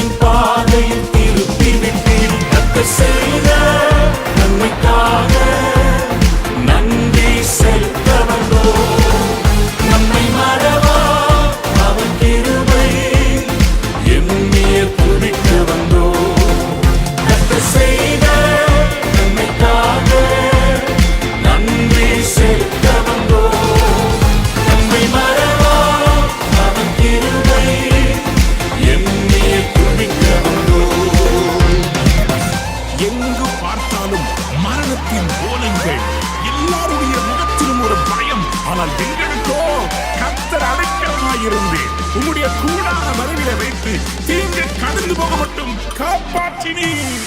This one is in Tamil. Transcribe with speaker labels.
Speaker 1: மீட்பின் பாதையில் திருப்பி விட்டீர். கர்த்தர் செய்த நன்மைக்காக நன்றி செலுத்த வந்தோம். நம்மை மறவா அவர் கிருபை எண்ணிய துதிக்க வந்தோம். கர்த்தர் செய்த நன்மைக்காக நன்றி செலுத்த வந்தோம். நம்மை மறவா அவர் கிருபை எண்ணிய துதிக்க வந்தோம்.
Speaker 2: எங்கு பார்த்தாலும் மரணத்தின் ஓலங்கள், எல்லாருடைய முகத்திலும் ஒரு பயம். ஆனால் எங்களுக்கோ கர்த்தர் அடைக்கலமாயிருந்து உம்முடைய கூடான மறைவில வைத்து தீங்கு கடந்து போக மட்டும் காப்பாற்றினீர்.